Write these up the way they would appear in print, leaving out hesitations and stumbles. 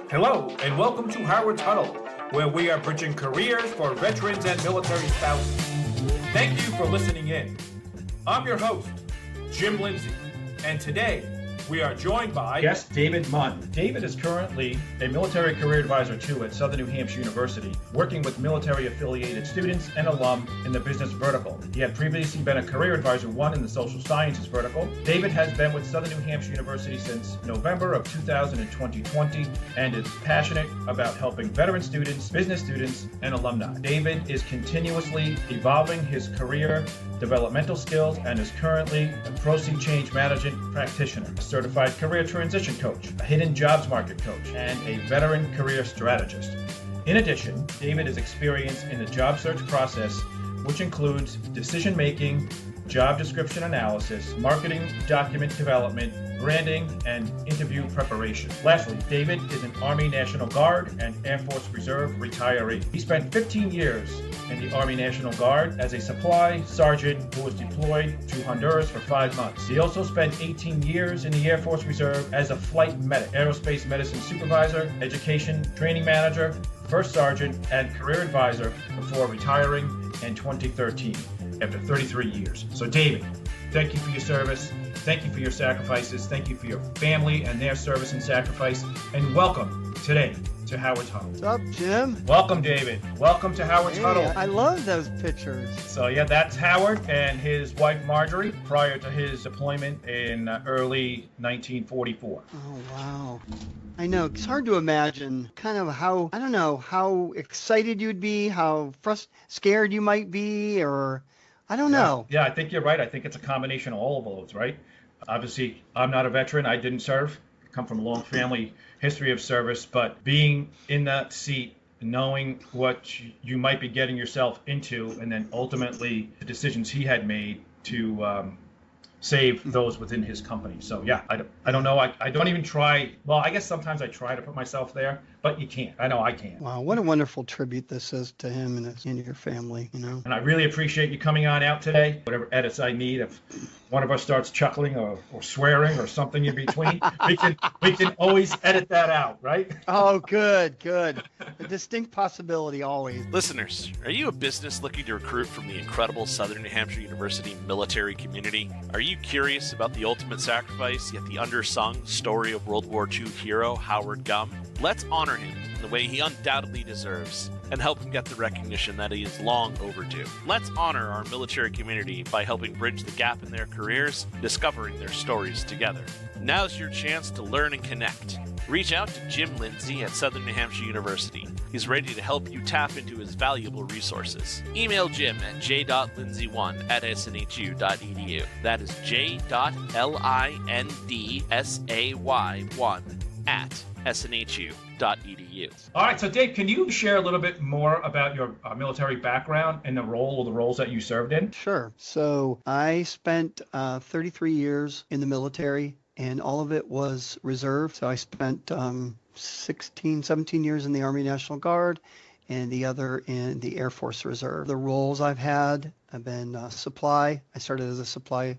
Hello, and welcome to Howard's Huddle, where we are bridging careers for veterans and military spouses. Thank you for listening in. I'm your host, Jim Lindsay, and today we are joined by guest David Munn. David is currently a military career advisor 2 at Southern New Hampshire University, working with military-affiliated students and alum in the business vertical. He had previously been a career advisor 1 in the social sciences vertical. David has been with Southern New Hampshire University since November of 2020 and is passionate about helping veteran students, business students, and alumni. David is continuously evolving his career developmental skills and is currently a Proceed Change Management practitioner, a certified career transition coach, a hidden jobs market coach, and a veteran career strategist. In addition, David is experienced in the job search process, which includes decision-making, job description analysis, marketing, document development, branding, and interview preparation. Lastly, David is an Army National Guard and Air Force Reserve retiree. He spent 15 years in the Army National Guard as a supply sergeant who was deployed to Honduras for 5 months. He also spent 18 years in the Air Force Reserve as a flight medic, aerospace medicine supervisor, education training manager, first sergeant, and career advisor before retiring in 2013 after 33 years. So David, thank you for your service. Thank you for your sacrifices. Thank you for your family and their service and sacrifice. And welcome today to Howard's Huddle. What's up, Jim? Welcome, David. Welcome to Howard's Huddle. I love those pictures. So yeah, that's Howard and his wife Marjorie prior to his deployment in early 1944. Oh, wow. I know, it's hard to imagine kind of how, I don't know, how excited you'd be, how scared you might be, or I don't know. Yeah, I think you're right. I think it's a combination of all of those, right? Obviously, I'm not a veteran. I didn't serve. I come from a long family history of service, but being in that seat, knowing what you might be getting yourself into, and then ultimately the decisions he had made to save those within his company. So yeah, I don't know. I don't even try. Well, I guess sometimes I try to put myself there, but you can't. I know I can't. Wow, what a wonderful tribute this is to him and your family, you know. And I really appreciate you coming on out today. Whatever edits I need, if one of us starts chuckling or swearing or something in between, we can always edit that out, right? Oh, good. A distinct possibility always. Listeners, are you a business looking to recruit from the incredible Southern New Hampshire University military community? Are you curious about the ultimate sacrifice, yet the undersung story of World War II hero Howard Gumm? Let's honor him in the way he undoubtedly deserves and help him get the recognition that he is long overdue. Let's honor our military community by helping bridge the gap in their careers, discovering their stories together. Now's your chance to learn and connect. Reach out to Jim Lindsay at Southern New Hampshire University. He's ready to help you tap into his valuable resources. Email Jim at j.lindsay1@snhu.edu. That is j.lindsay1@snhu.edu. All right, so Dave, can you share a little bit more about your military background and the roles that you served in? Sure. So I spent 33 years in the military, and all of it was reserve. So I spent 17 years in the Army National Guard and the other in the Air Force Reserve. The roles I've had, I've been supply. I started as a supply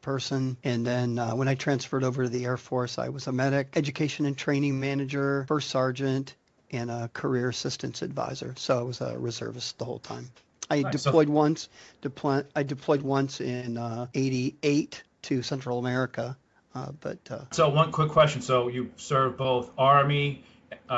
person, and then when I transferred over to the Air Force, I was a medic, education and training manager, first sergeant, and a career assistance advisor. So I was a reservist the whole time. I deployed once in '88 to Central America. So one quick question. So you served both Army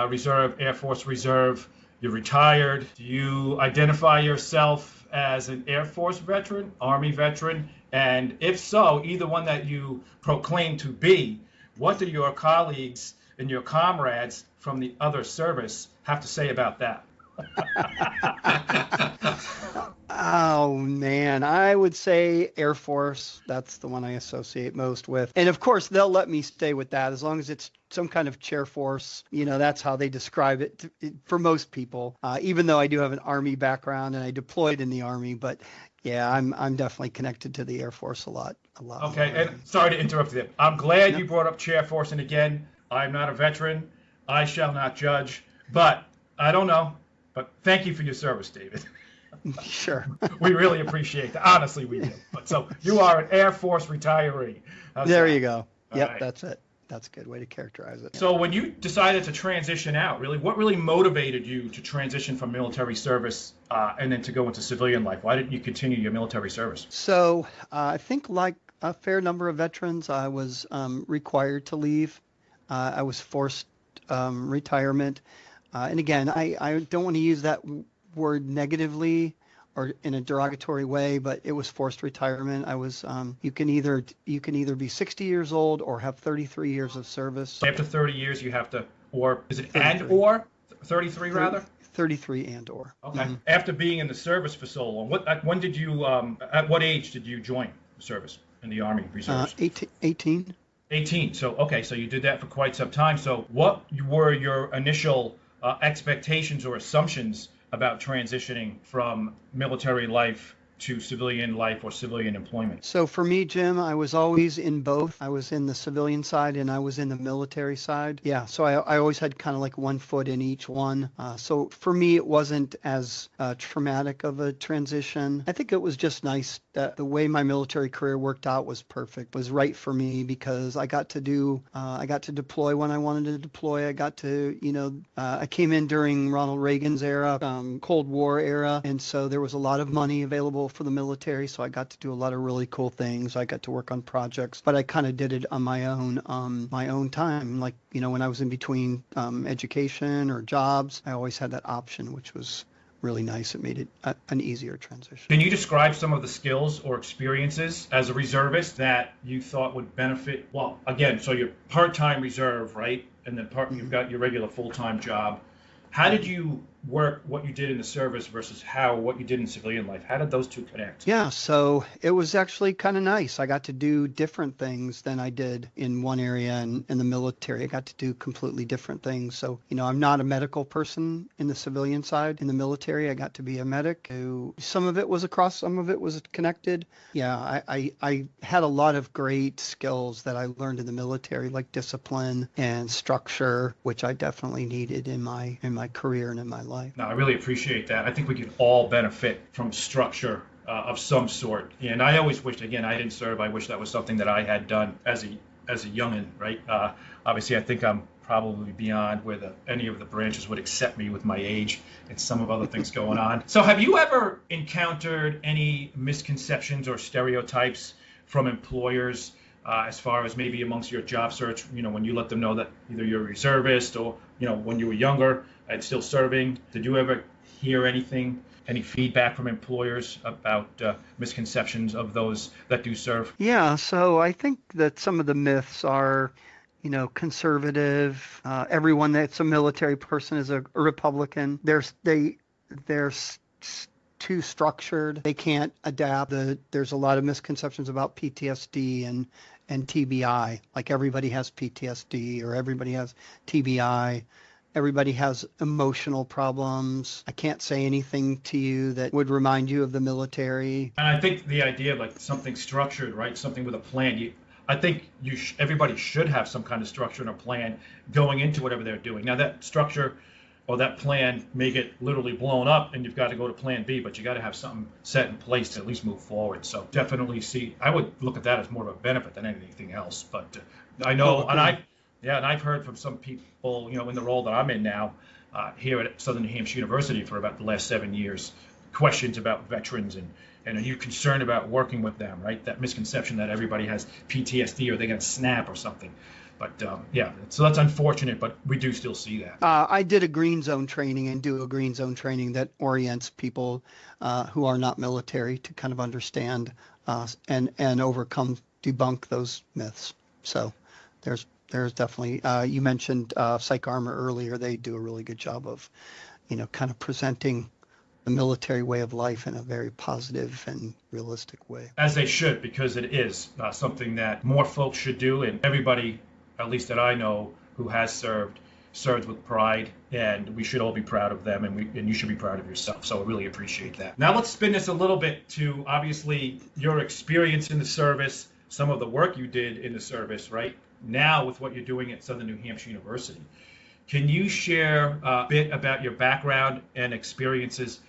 Reserve, Air Force Reserve. You're retired. Do you identify yourself as an Air Force veteran, Army veteran? And if so, either one that you proclaim to be, what do your colleagues and your comrades from the other service have to say about that? Oh, man, I would say Air Force. That's the one I associate most with. And of course, they'll let me stay with that as long as it's some kind of chair force. You know, that's how they describe it for most people, even though I do have an Army background and I deployed in the Army. But yeah, I'm definitely connected to the Air Force a lot. Okay, and sorry to interrupt you. I'm glad you brought up chair force. And again, I'm not a veteran. I shall not judge. But I don't know. But thank you for your service, David. Sure. We really appreciate that. Honestly, we do. But so you are an Air Force retiree. There you go. Yep, right. That's it. That's a good way to characterize it. So when you decided to transition out, really, what really motivated you to transition from military service and then to go into civilian life? Why didn't you continue your military service? So I think like a fair number of veterans, I was required to leave. I was forced retirement. And again, I don't want to use that word negatively or in a derogatory way, but it was forced retirement. I was you can either be 60 years old or have 33 years of service. After 30 years, you have to, or is it 33. and or 33 rather? 33 and or. Okay. Mm-hmm. After being in the service for so long, when did you? At what age did you join the service in the Army Reserves? 18. 18. So okay, so you did that for quite some time. So what were your initial expectations or assumptions about transitioning from military life to civilian life or civilian employment? So for me, Jim, I was always in both. I was in the civilian side and I was in the military side. Yeah, so I always had kind of like one foot in each one. So for me, it wasn't as traumatic of a transition. I think it was just nice that the way my military career worked out was perfect, was right for me because I got to deploy when I wanted to deploy. I got to, I came in during Ronald Reagan's era, Cold War era, and so there was a lot of money available for the military, so I got to do a lot of really cool things. I got to work on projects, but I kind of did it on my own time. Like, when I was in between education or jobs, I always had that option, which was really nice. It made it an easier transition. Can you describe some of the skills or experiences as a reservist that you thought would benefit? Well, again, so you're part-time reserve, right? And then you've got your regular full-time job. How did you work what you did in the service versus what you did in civilian life? How did those two connect? Yeah, so it was actually kind of nice. I got to do different things than I did in one area in the military. I got to do completely different things. So, I'm not a medical person in the civilian side. In the military, I got to be a medic. Some of it was across, some of it was connected. Yeah, I had a lot of great skills that I learned in the military, like discipline and structure, which I definitely needed in my career and in my life. No, I really appreciate that. I think we could all benefit from structure of some sort. And I always wished, again, I didn't serve. I wish that was something that I had done as a youngin', right? Obviously, I think I'm probably beyond where any of the branches would accept me with my age and some of other things going on. So have you ever encountered any misconceptions or stereotypes from employers as far as maybe amongst your job search, when you let them know that either you're a reservist or, when you were younger and still serving? Did you ever hear any feedback from employers about misconceptions of those that do serve? Yeah, so I think that some of the myths are, conservative. Everyone that's a military person is a Republican. They're too structured. They can't adapt. There's a lot of misconceptions about PTSD and TBI. Like everybody has PTSD or everybody has TBI. Everybody has emotional problems. I can't say anything to you that would remind you of the military. And I think the idea of like something structured, right? Something with a plan. I think everybody should have some kind of structure and a plan going into whatever they're doing. Now that structure or that plan may get literally blown up and you've got to go to plan B, but you got to have something set in place to at least move forward. So definitely I would look at that as more of a benefit than anything else. But I know, and I've heard from some people, in the role that I'm in now, here at Southern New Hampshire University for about the last 7 years, questions about veterans and are you concerned about working with them, right? That misconception that everybody has PTSD or they're going to snap or something. But so that's unfortunate, but we do still see that. I did a green zone training and do a green zone training that orients people who are not military to kind of understand and debunk those myths. So there's definitely, you mentioned Psych Armor earlier. They do a really good job of, kind of presenting the military way of life in a very positive and realistic way. As they should, because it is something that more folks should do, and everybody, at least that I know, who has served with pride, and we should all be proud of them, and you should be proud of yourself. So I really appreciate that. Now let's spin this a little bit to obviously your experience in the service, some of the work you did in the service, right? Now with what you're doing at Southern New Hampshire University. Can you share a bit about your background and experiences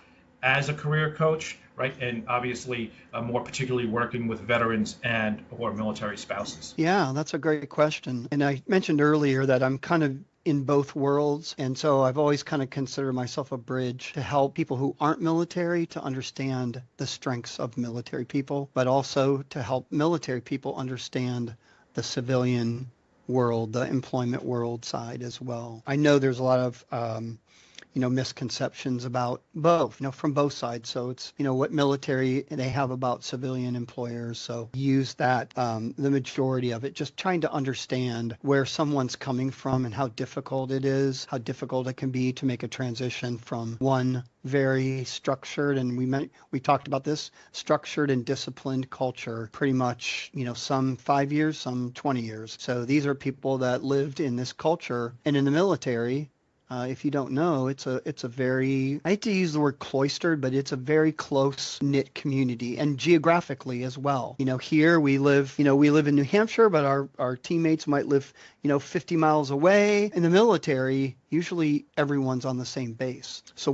as a career coach right? And obviously, more particularly working with veterans and or military spouses. Yeah, that's a great question. And I mentioned earlier that I'm kind of in both worlds. And so I've always kind of considered myself a bridge to help people who aren't military to understand the strengths of military people, but also to help military people understand the civilian world, the employment world side as well. I know there's a lot of misconceptions about both, from both sides. So it's, what military they have about civilian employers. So use that, the majority of it, just trying to understand where someone's coming from and how difficult it is, how difficult it can be to make a transition from one very structured, and we talked about this, structured and disciplined culture, pretty much, some 5 years, some 20 years. So these are people that lived in this culture, and in the military, if you don't know, it's a very, I hate to use the word cloistered, but it's a very close knit community, and geographically as well. Here we live in New Hampshire, but our teammates might live, 50 miles away. In the military, usually everyone's on the same base. So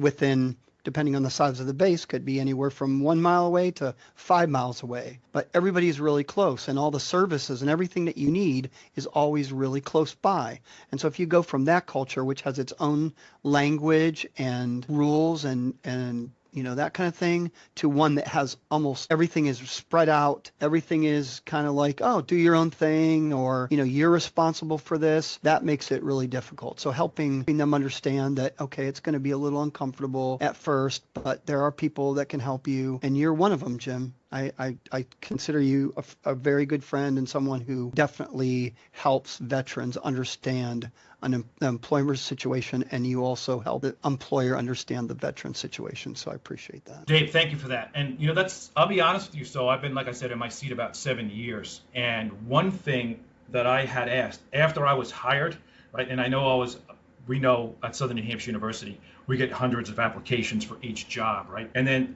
depending on the size of the base, could be anywhere from 1 mile away to 5 miles away. But everybody's really close, and all the services and everything that you need is always really close by. And so if you go from that culture, which has its own language and rules and that kind of thing, to one that has almost everything is spread out. Everything is kind of like, oh, do your own thing, or, you're responsible for this. That makes it really difficult. So helping them understand that, okay, it's going to be a little uncomfortable at first, but there are people that can help you. And you're one of them, Jim. I consider you a very good friend and someone who definitely helps veterans understand an employment situation, and you also help the employer understand the veteran situation. So I appreciate that. Dave, thank you for that. And I'll be honest with you. So I've been, like I said, in my seat about 7 years. And one thing that I had asked after I was hired, right, and I know we know at Southern New Hampshire University, we get hundreds of applications for each job, right? And then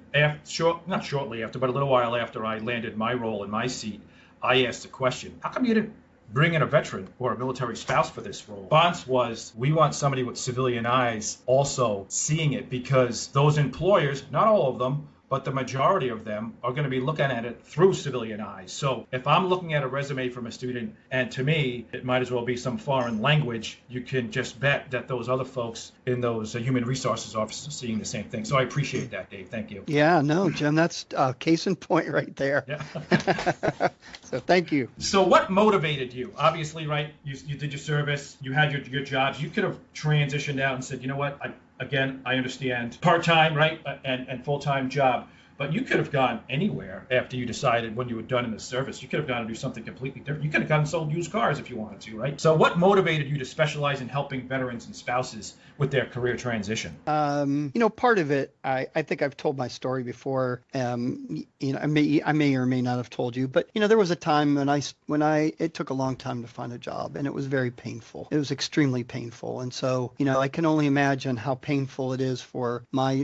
not shortly after, but a little while after I landed my role in my seat, I asked the question, how come you didn't bring in a veteran or a military spouse for this role? Response was, we want somebody with civilian eyes also seeing it, because those employers, not all of them, but the majority of them are going to be looking at it through civilian eyes. So if I'm looking at a resume from a student, and to me, it might as well be some foreign language, you can just bet that those other folks in those human resources offices are seeing the same thing. So I appreciate that, Dave. Thank you. Yeah, no, Jim, that's case in point right there. Yeah. So thank you. So what motivated you? Obviously, right, you did your service, you had your jobs. You could have transitioned out and said, you know what, I understand part-time, right, and full-time job, but you could have gone anywhere after you decided when you were done in the service. You could have gone and do something completely different. You could have gone and sold used cars if you wanted to, right? So what motivated you to specialize in helping veterans and spouses with their career transition? Part of it, I think I've told my story before. I may or may not have told you, but there was a time when it took a long time to find a job, and it was very painful. It was extremely painful, and so I can only imagine how painful it is for my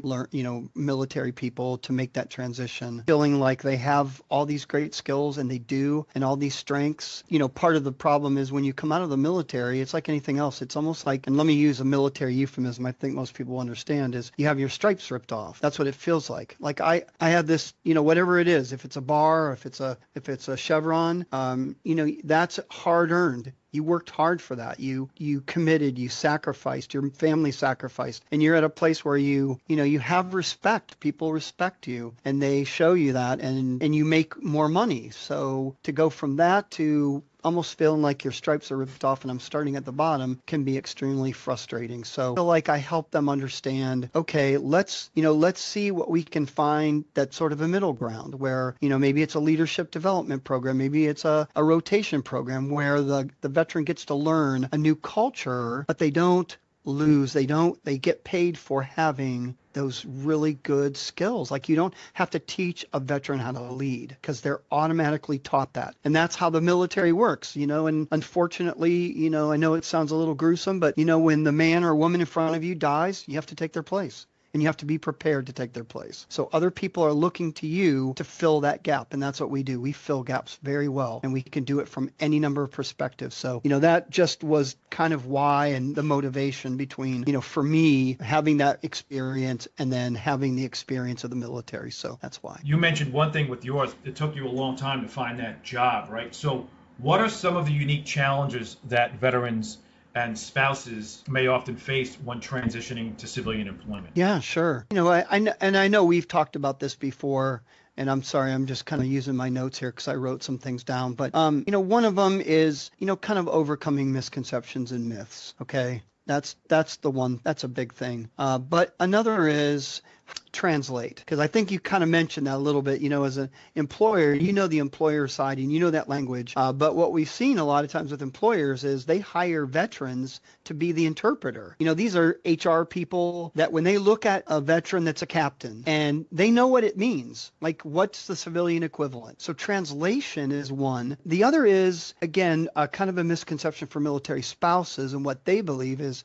military people to make that transition, feeling like they have all these great skills, and they do, and all these strengths. Part of the problem is when you come out of the military, it's like anything else. It's almost like, and let me use a military euphemism I think most people understand, is you have your stripes ripped off. That's what it feels like. Like I have this, whatever it is, if it's a bar, if it's a chevron, that's hard earned. You worked hard for that. You committed, you sacrificed, your family sacrificed, and you're at a place where you have respect. People respect you, and they show you that, and you make more money. So to go from that to almost feeling like your stripes are ripped off and I'm starting at the bottom can be extremely frustrating. So I feel like I help them understand, okay, let's see what we can find that's sort of a middle ground where, maybe it's a leadership development program, maybe it's a rotation program where the veteran gets to learn a new culture, but they don't lose. They get paid for having those really good skills. Like you don't have to teach a veteran how to lead because they're automatically taught that. And that's how the military works, and unfortunately, I know it sounds a little gruesome, but when the man or woman in front of you dies, you have to take their place. and you have to be prepared to take their place. So other people are looking to you to fill that gap, and that's what we do. We fill gaps very well, and we can do it from any number of perspectives. So, that just was kind of why and the motivation between, for me, having that experience and then having the experience of the military. So that's why. You mentioned one thing with yours, it took you a long time to find that job, right? So what are some of the unique challenges that veterans and spouses may often face when transitioning to civilian employment? Yeah, sure. I know we've talked about this before, and I'm sorry, I'm just kind of using my notes here because I wrote some things down. But, one of them is, kind of overcoming misconceptions and myths. Okay. That's the one. That's a big thing. But another is translate, because I think you kind of mentioned that a little bit, as an employer, the employer side and that language. But what we've seen a lot of times with employers is they hire veterans to be the interpreter. These are HR people that when they look at a veteran that's a captain and they know what it means, like what's the civilian equivalent. So translation is one. The other is, again, kind of a misconception for military spouses, and what they believe is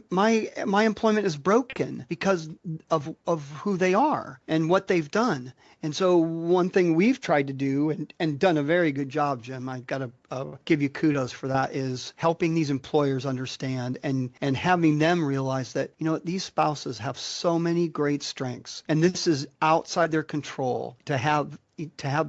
my employment is broken because of who they are and what they've done. And so one thing we've tried to do and done a very good job, Jim, I've got to give you kudos for that, is helping these employers understand and having them realize that, these spouses have so many great strengths, and this is outside their control to have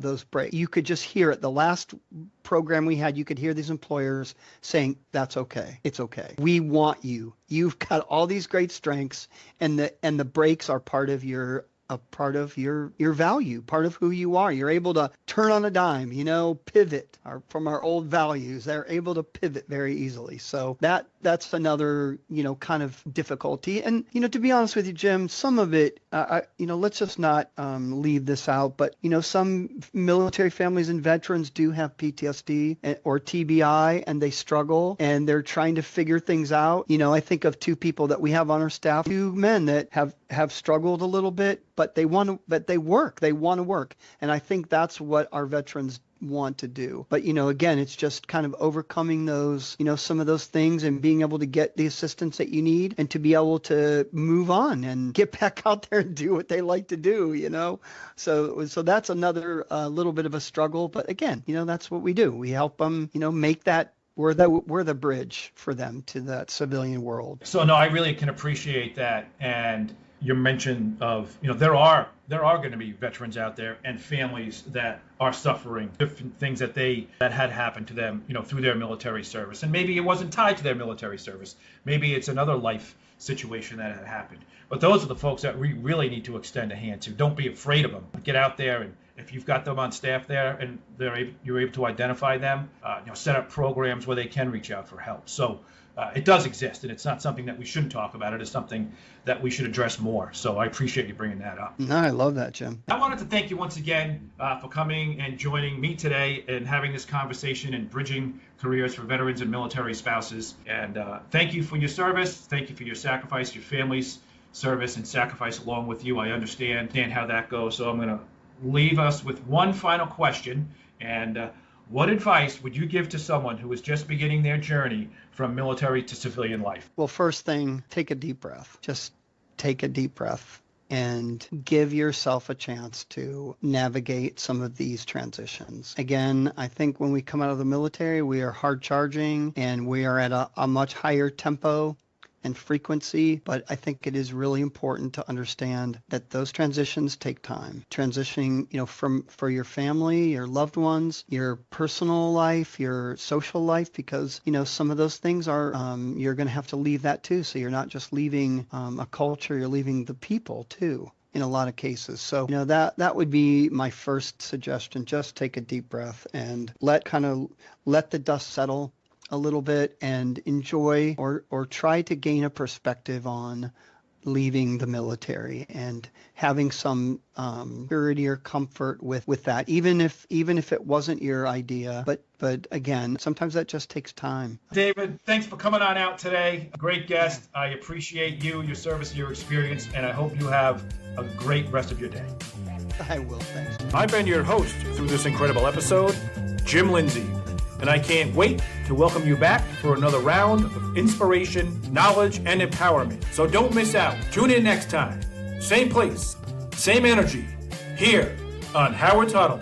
those breaks. You could just hear it. The last program we had, you could hear these employers saying, that's okay. It's okay. We want you. You've got all these great strengths, and the breaks are part of your value, part of who you are. You're able to turn on a dime, pivot from our old values. They're able to pivot very easily. So that's another, kind of difficulty. And, to be honest with you, Jim, some of it, let's just not leave this out. But, some military families and veterans do have PTSD or TBI, and they struggle and they're trying to figure things out. I think of two people that we have on our staff, two men that have struggled a little bit, but they want to work. And I think that's what our veterans want to do. But, again, it's just kind of overcoming those, some of those things and being able to get the assistance that you need and to be able to move on and get back out there and do what they like to do, So that's another little bit of a struggle. But again, that's what we do. We help them, make that. We're the bridge for them to that civilian world. So no, I really can appreciate that. And your mention of, there are going to be veterans out there and families that are suffering different things that had happened to them, through their military service. And maybe it wasn't tied to their military service. Maybe it's another life situation that had happened. But those are the folks that we really need to extend a hand to. Don't be afraid of them. Get out there, and if you've got them on staff there and you're able to identify them, set up programs where they can reach out for help. So it does exist, and it's not something that we shouldn't talk about. It is something that we should address more. So I appreciate you bringing that up. No, I love that, Jim. I wanted to thank you once again for coming and joining me today and having this conversation and bridging careers for veterans and military spouses. And thank you for your service. Thank you for your sacrifice, your family's service and sacrifice along with you. I understand how that goes. So I'm going to leave us with one final question. And what advice would you give to someone who is just beginning their journey from military to civilian life? Well, first thing, take a deep breath. Just take a deep breath and give yourself a chance to navigate some of these transitions. Again, I think when we come out of the military, we are hard charging and we are at a much higher tempo and frequency, but I think it is really important to understand that those transitions take time. Transitioning, for your family, your loved ones, your personal life, your social life, because, some of those things are, you're going to have to leave that too. So you're not just leaving a culture, you're leaving the people too, in a lot of cases. So, that would be my first suggestion. Just take a deep breath and let the dust settle a little bit and enjoy or try to gain a perspective on leaving the military and having some security or comfort with that, even if it wasn't your idea. But again, sometimes that just takes time. David, thanks for coming on out today. Great guest. I appreciate you, your service, your experience, and I hope you have a great rest of your day. I will. Thanks. I've been your host through this incredible episode, Jim Lindsay. And I can't wait to welcome you back for another round of inspiration, knowledge, and empowerment. So don't miss out. Tune in next time. same place, same energy, here on Howard Huddle.